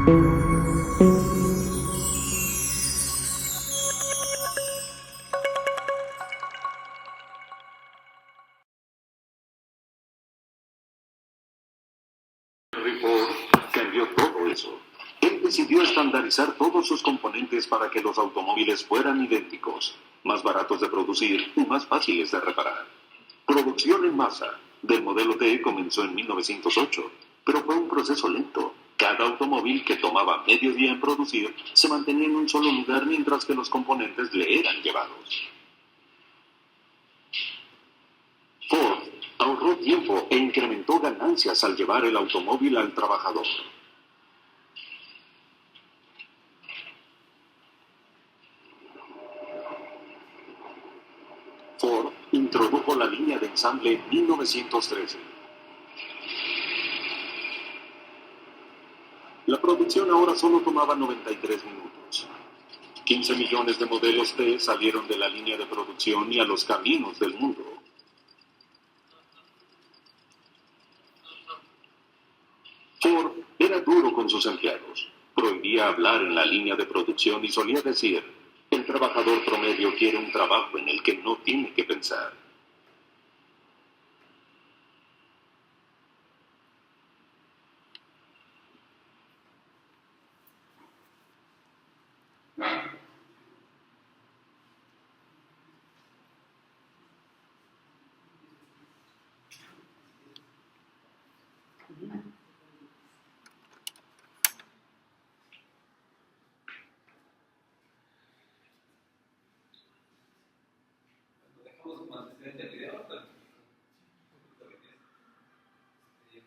Henry Ford cambió todo eso. Él decidió estandarizar todos sus componentes para que los automóviles fueran idénticos, más baratos de producir y más fáciles de reparar. Producción en masa del modelo T comenzó en 1908, pero fue un proceso lento. Cada automóvil que tomaba medio día en producir se mantenía en un solo lugar mientras que los componentes le eran llevados. Ford ahorró tiempo e incrementó ganancias al llevar el automóvil al trabajador. Ford introdujo la línea de ensamble en 1913. La producción ahora solo tomaba 93 minutos. 15 millones de modelos T salieron de la línea de producción y a los caminos del mundo. Ford era duro con sus empleados. Prohibía hablar en la línea de producción y solía decir: el trabajador promedio quiere un trabajo en el que no tiene que pensar.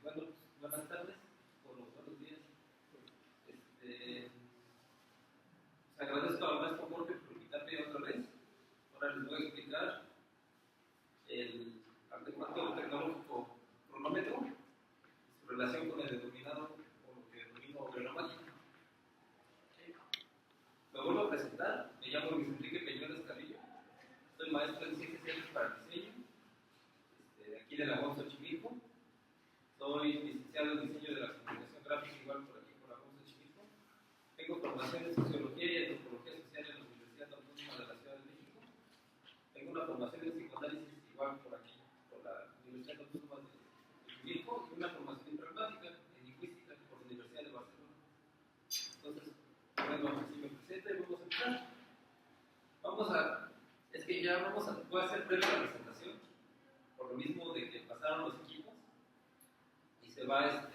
Bueno, buenas tardes, o buenos días. Agradezco al maestro Jorge por invitarme otra vez. Ahora les voy a explicar el artefacto tecnológico cronómetro, su relación con el denominado, o lo que denomino reloj mágico. Me vuelvo a presentar, me llamo Luis Enrique Peñuelas Carrillo, soy maestro en Ciencias Sociales para Diseño, aquí de la UAM Xochimilco. Soy licenciado en Diseño de la Comunicación Gráfica, igual por aquí por la UAM Xochimilco. Tengo formación en Sociología y Antropología Social en la Universidad Autónoma de la Ciudad de México. Tengo una formación en Psicoanálisis, igual por aquí, por la Universidad Autónoma de Xochimilco, y una formación en Pragmática, en Lingüística, por la Universidad de Barcelona. Entonces, bueno, así me presento y vamos a empezar. Voy a hacer breve la presentación, por lo mismo de que pasaron los equipos y se va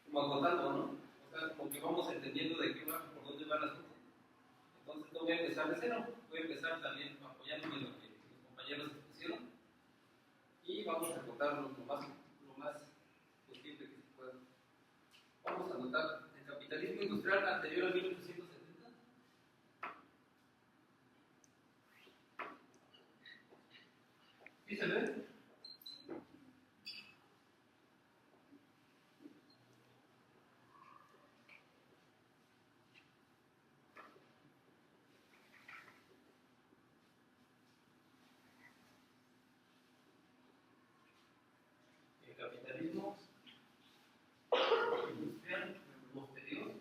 como acotando, ¿no? O sea, como que vamos entendiendo de qué va, por dónde va el asunto. Entonces no voy a empezar de cero, voy a empezar también apoyándome en lo que los compañeros expusieron y vamos a acotarlo lo más posible que se pueda. Vamos a anotar el capitalismo industrial anterior a 1870. ¿Sí se ve? El capitalismo industrial posterior.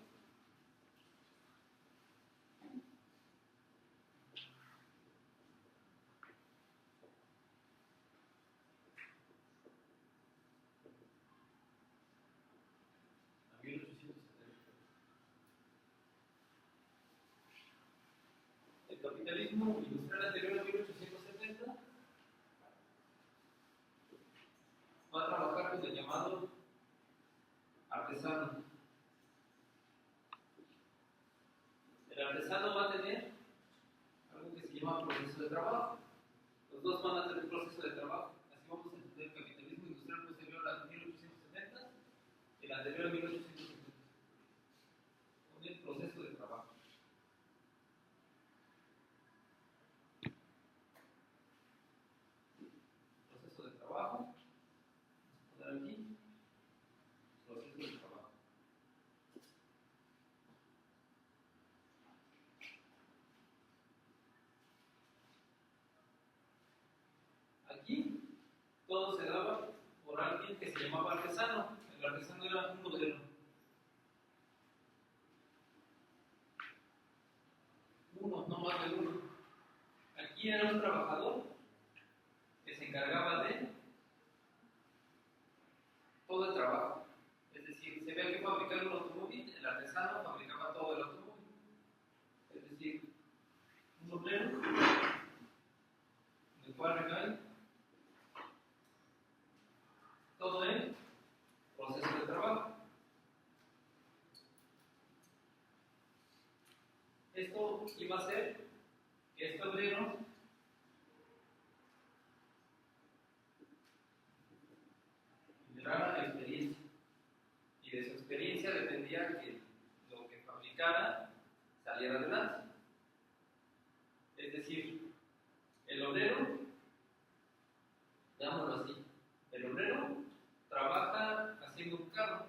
A 1870. El capitalismo industrial anterior a 1870 va a trabajar con el llamado artesano. El artesano va a tener algo que se llama proceso de trabajo. Los dos van a tener proceso de trabajo. Así vamos a entender el capitalismo industrial posterior a 1870 y el anterior a 1870. Con el proceso de trabajo. Proceso de trabajo. Vamos a poner aquí. Proceso de trabajo. Aquí todo se daba por alguien que se llamaba artesano. El artesano era un modelo. Aquí era un trabajador que se encargaba de todo el trabajo. Es decir, se ve que fabricar un automóvil, el artesano fabricaba todo el automóvil. Es decir, un obrero, en el cual recae todo el proceso de trabajo. Esto iba a ser que este obrero generara experiencia, y de su experiencia dependía que lo que fabricara saliera adelante. Es decir, el obrero, llamémoslo así, el obrero trabaja haciendo un carro.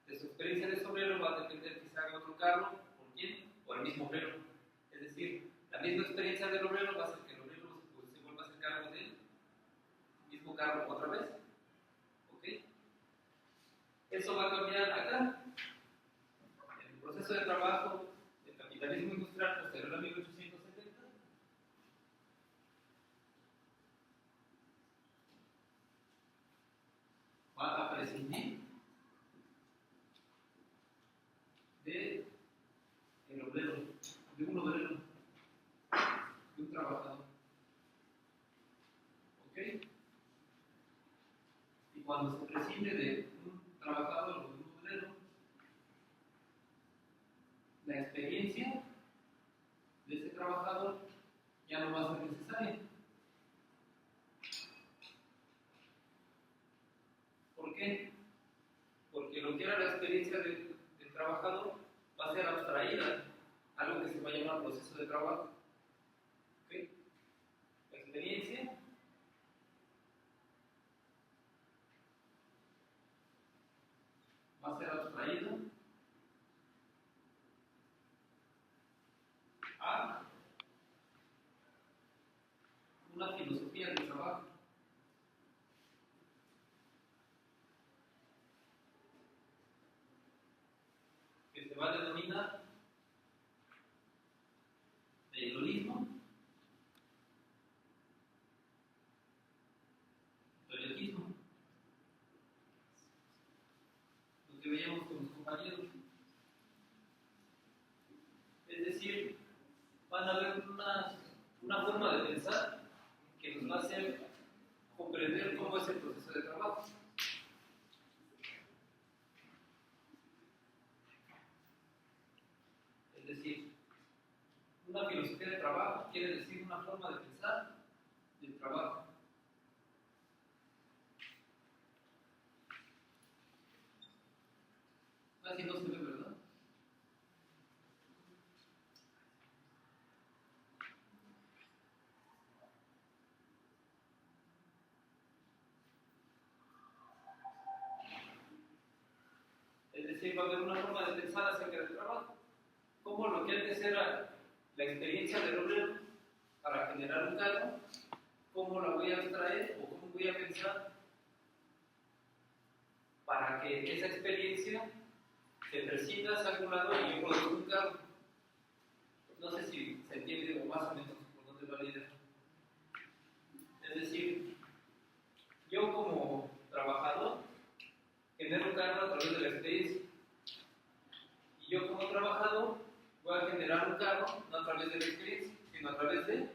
De su experiencia de ese obrero va a depender que se haga otro carro. ¿Por quién? Por el mismo obrero. Es decir, la misma experiencia del obrero va a hacer que el obrero se vuelva a hacer cargo del mismo carro otra vez. ¿Ok? Eso va a cambiar acá. En el proceso de trabajo del capitalismo industrial posterior a 1870, va a prescindir de el obrero, de un obrero, de un trabajador. ¿Ok? Y cuando se prescinde de un trabajador o de un obrero, la experiencia de ese trabajador ya no va a ser necesaria. ¿Por qué? Porque lo que era la experiencia del trabajador va a ser abstraída, algo que se va a llamar proceso de trabajo. ¿Ok? La experiencia va a ser abstraída a una filosofía del trabajo. Que se va a denominar de hedonismo, toyotismo, lo que veíamos con los compañeros. Es decir, van a haber una forma de pensar que nos va a hacer comprender cómo es el proceso de trabajo. Es decir, una filosofía de trabajo quiere decir una forma de pensar del trabajo. Casi no se ve, ¿verdad? Es decir, va a haber una forma de pensar acerca del trabajo. Como lo que antes era la experiencia del obrero para generar un cargo, ¿cómo la voy a abstraer o cómo voy a pensar para que esa experiencia se prescinda hacia algún lado y yo produzca un cargo? No sé si se entiende o más o menos por dónde va la idea. Es decir, yo como trabajador genero un cargo a través de la experiencia. Y yo como trabajador voy a generar un cargo no a través de la experiencia, sino a través de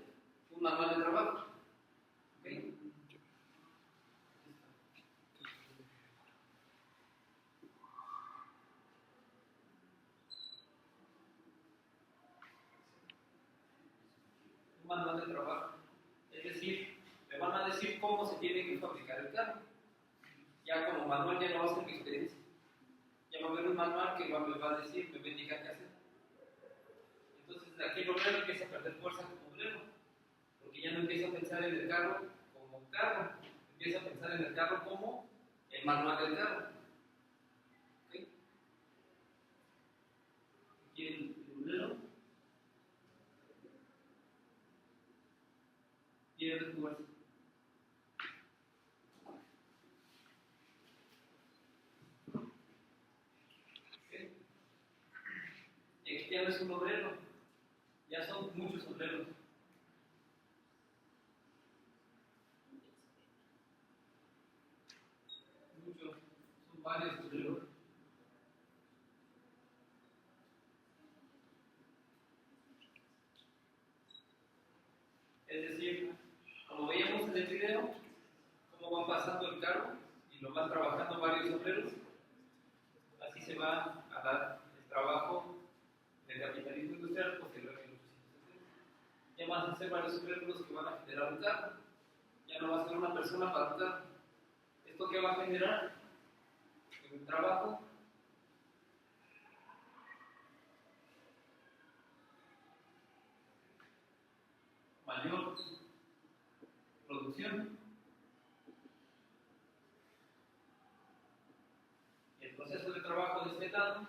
un manual de trabajo. ¿Ok? Un manual de trabajo. Es decir, me van a decir cómo se tiene que fabricar el carro. Ya como manual ya no va a ser mi experiencia. Ya va a haber un manual que me va a decir, me va a indicar qué hacer. Entonces aquí el obrero empieza a perder fuerza como obrero, porque ya no empieza a pensar en el carro como carro, empieza a pensar en el carro como el manual del carro. ¿Okay? Aquí el obrero pierde fuerza. ¿Okay? Y aquí ya no es un obrero, ya son muchos obreros. varios obreros. Es decir, como veíamos en el video, cómo va pasando el carro y lo van trabajando varios obreros, así se va a dar el trabajo del capitalismo industrial posterior a 1870. Ya van a ser varios obreros los que van a generar un carro, ya no va a ser una persona para un carro. ¿Esto qué va a generar? Un trabajo mayor producción. El proceso de trabajo de este lado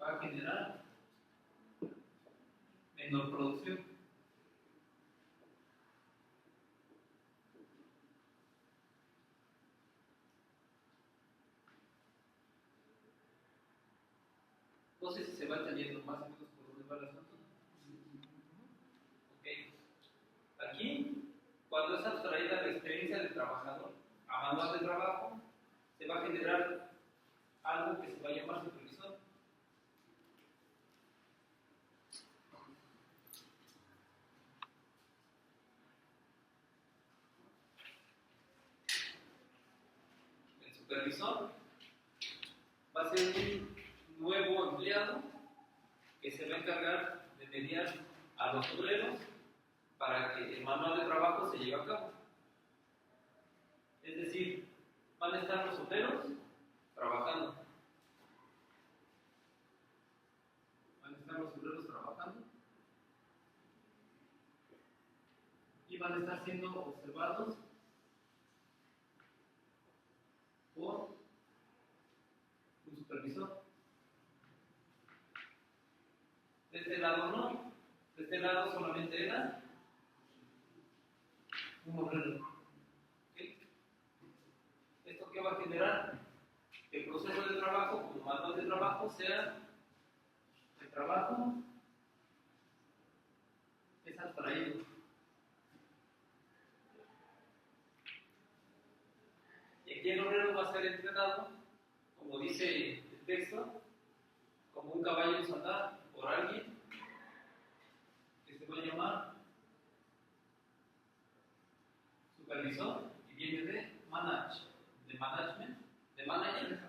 va a generar menor producción. No sé si se va entendiendo más o menos por dónde va el asunto. Okay. Aquí, cuando es abstraída la experiencia del trabajador a manual de trabajo, se va a generar algo que se va a llamar supervisor. El supervisor va a ser un nuevo empleado que se va a encargar de mediar a los obreros para que el manual de trabajo se lleve a cabo. Es decir, van a estar los obreros trabajando. Van a estar los obreros trabajando y van a estar siendo observados por un supervisor. De este lado no, de este lado solamente era un obrero. ¿Okay? ¿Esto qué va a generar? Que el proceso de trabajo, como manual de trabajo, sea el trabajo es abstraído. Y aquí el obrero va a ser entrenado, como dice el texto, como un caballo en andar por alguien que se va a llamar supervisor y viene de management, de manager,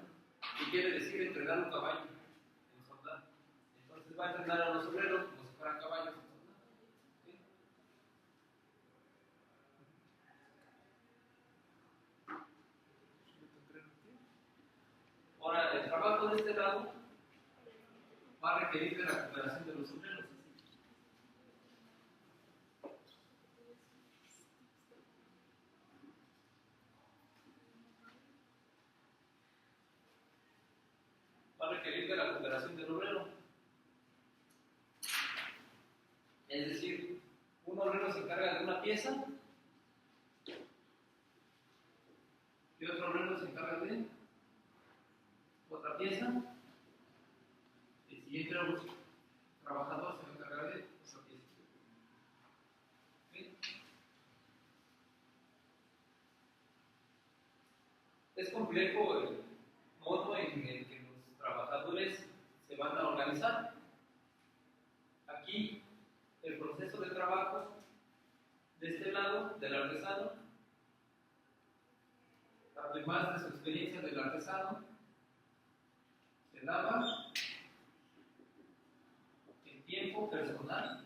y quiere decir entrenar un caballo en soldar. Entonces va a entrenar a los obreros como si fueran caballos en soldar. ¿Sí? Ahora, el trabajo de este lado va a requerir de la cooperación de los obreros. Va a requerir de la cooperación del obrero. Es decir, un obrero se encarga de una pieza y otro obrero se encarga de otra pieza. El siguiente trabajador se va a encargar de esa pieza. ¿Sí? Es complejo el modo en el que los trabajadores se van a organizar. Aquí, el proceso de trabajo de este lado, del artesano, además de su experiencia del artesano, se daba el tiempo personal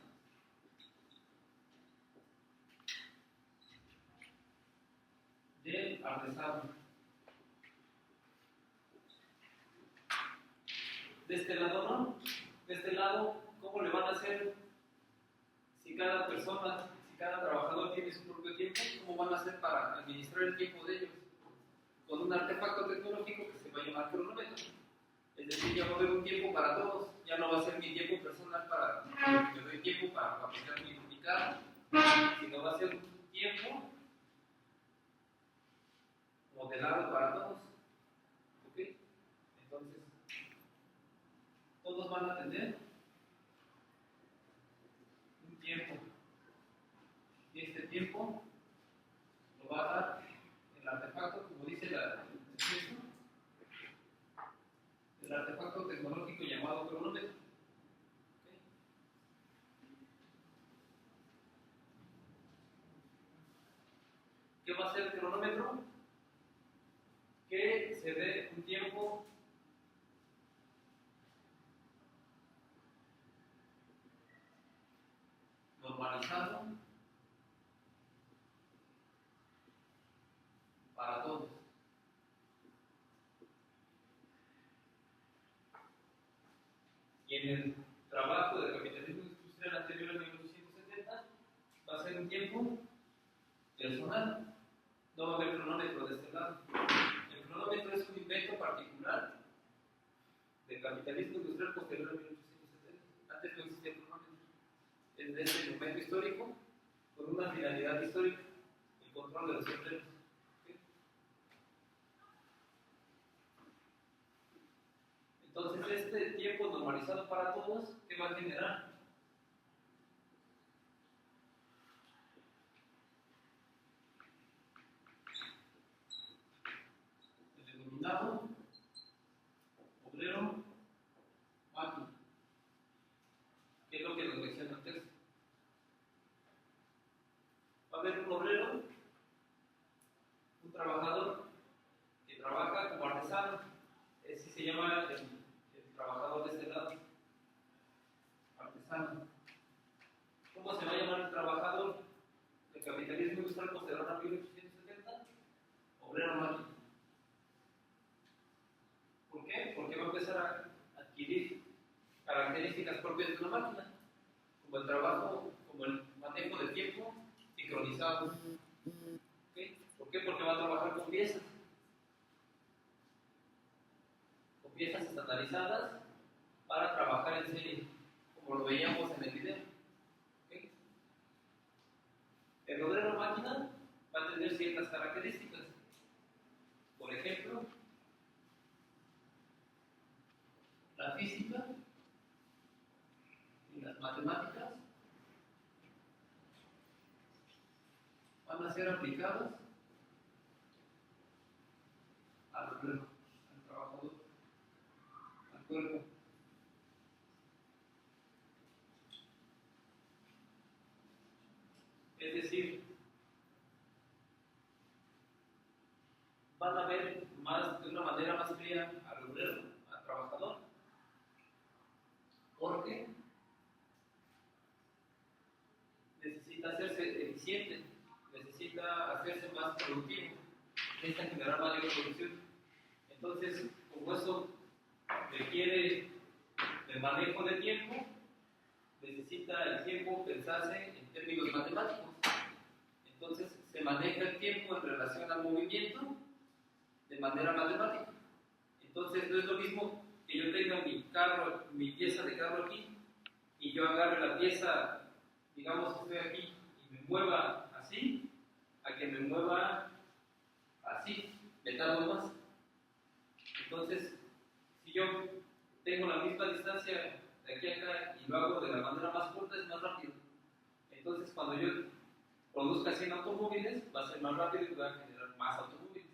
del artesano. De este lado no. De este lado, ¿cómo le van a hacer si cada persona, si cada trabajador tiene su propio tiempo? ¿Cómo van a hacer para administrar el tiempo de ellos? Con un artefacto tecnológico que se va a llamar cronómetro. Es decir, ya va a haber un tiempo para todos. Ya no va a ser mi tiempo personal para que me doy tiempo para aplicar mi carro, sino va a ser un tiempo modelado para todos. ¿Ok? Entonces, todos van a tener un tiempo. Y este tiempo lo va a dar el artefacto, como dice la definición el artefacto tecnológico llamado cronómetro. ¿Okay? ¿Qué va a hacer el cronómetro? Que se dé un tiempo normalizado para todos. Y en el trabajo del capitalismo industrial anterior a 1870 va a ser un tiempo personal. No va a haber cronómetro de este lado. El cronómetro es un invento particular del capitalismo industrial posterior a 1870. Antes no existía el cronómetro. Es de ese momento histórico con una finalidad histórica, el control de los empleos. ¿Okay? Entonces, este tiempo normalizado para todos, ¿qué va a generar? El denominado obrero máquina. ¿Qué es lo que nos menciona el texto? Va a haber un obrero, un trabajador, que trabaja como artesano. Ese se llama el trabajador de este lado, artesano. ¿Cómo se va a llamar el trabajador del capitalismo industrial posterior a 1870? Obrero máquina. ¿Por qué? Porque va a empezar a adquirir características propias de una máquina, como el trabajo, como el manejo del tiempo sincronizado. ¿Okay? ¿Por qué? Porque va a trabajar con piezas estandarizadas para trabajar en serie, como lo veíamos en el video. ¿Okay? El obrero máquina va a tener ciertas características. Por ejemplo, la física y las matemáticas van a ser aplicadas al obrero, al trabajador, al cuerpo. Es decir, van a ver más, de una manera más fría al obrero, al trabajador, porque necesita hacerse eficiente, necesita hacerse más productivo, necesita generar mayor producción. Entonces, como eso requiere el manejo de tiempo, necesita el tiempo pensarse en términos matemáticos. Entonces, se maneja el tiempo en relación al movimiento de manera matemática. Entonces, no es lo mismo que yo tenga mi carro, mi pieza de carro aquí, y yo agarre la pieza, digamos que estoy aquí, y me mueva así, a que me mueva así, me tardo más. Entonces, si yo tengo la misma distancia de aquí a acá y lo hago de la manera más corta, es más rápido. Entonces, cuando yo produzca 100 automóviles, va a ser más rápido y va a generar más automóviles.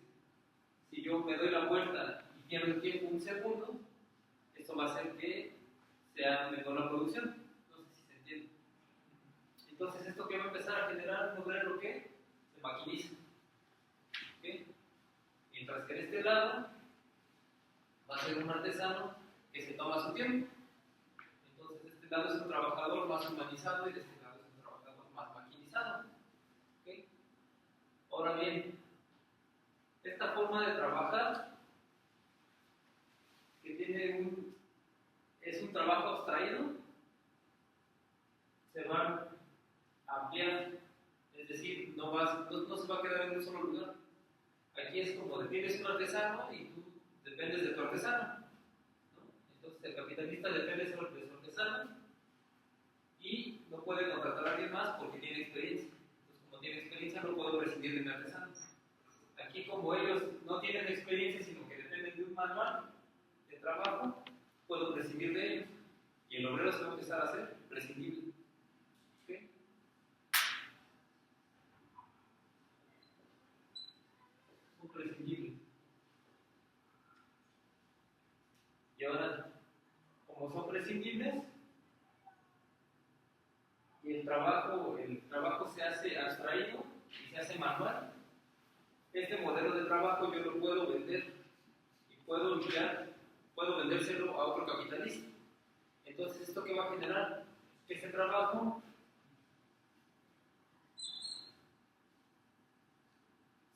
Si yo me doy la vuelta y pierdo el tiempo un segundo, esto va a hacer que sea mejor la producción. No sé si se entiende. Entonces, esto que va a empezar a generar un obrero que se maquiniza. ¿Okay? Mientras que en este lado va a ser un artesano que se toma su tiempo. Entonces, de este lado es un trabajador más humanizado y de este lado es un trabajador más maquinizado. ¿Okay? Ahora bien, esta forma de trabajar, que es un trabajo abstraído, se va a ampliar. Es decir, no se va a quedar en un solo lugar. Aquí es como de tienes un artesano y tú dependes de tu artesano, ¿no? Entonces el capitalista depende de su artesano y no puede contratar a alguien más porque tiene experiencia. Entonces, como tiene experiencia, no puedo prescindir de mi artesano. Aquí, como ellos no tienen experiencia, sino que dependen de un manual de trabajo, puedo prescindir de ellos. Y el obrero se va a empezar a hacer prescindible. ¿Okay? Un prescindible. Y son prescindibles y el trabajo se hace abstraído y se hace manual. Este modelo de trabajo yo lo puedo vender y puedo vendérselo a otro capitalista. Entonces, ¿esto qué va a generar? Que ese trabajo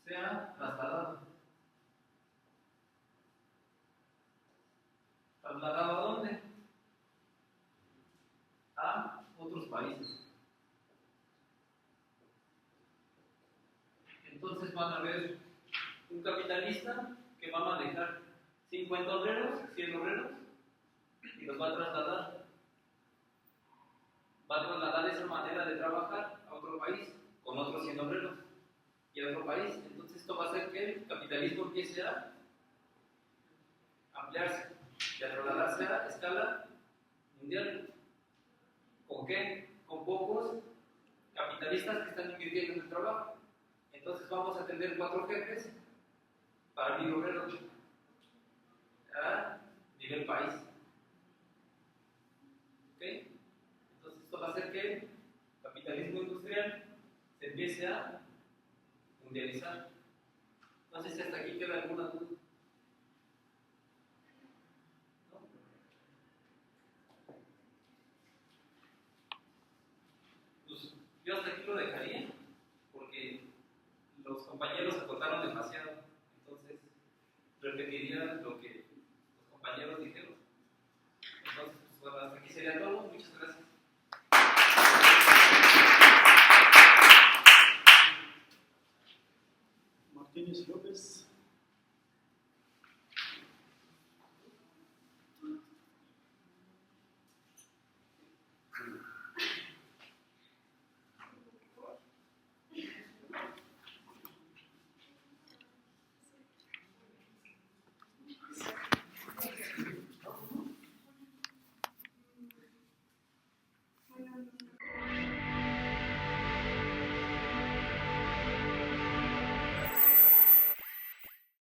sea trasladado. ¿Trasladado a dónde? A otros países. Entonces van a ver un capitalista que va a manejar 50 obreros, 100 obreros, y los va a trasladar. Va a trasladar esa manera de trabajar a otro país, con otros 100 obreros, y a otro país. Entonces esto va a hacer que el capitalismo empiece a ampliarse y a trasladarse a escala mundial. ¿Con qué? Con pocos capitalistas que están invirtiendo en el trabajo. Entonces vamos a tener 4 jefes para 1000 obreros a nivel país. ¿Ok? Entonces esto va a hacer que el capitalismo industrial se empiece a mundializar. No sé si hasta aquí queda alguna duda. ¿No? Pues yo hasta aquí lo dejaría, porque los compañeros acotaron demasiado. Entonces repetiría lo que los compañeros dijeron. Entonces, pues, bueno, hasta aquí sería todo. Muchas gracias. Martínez López.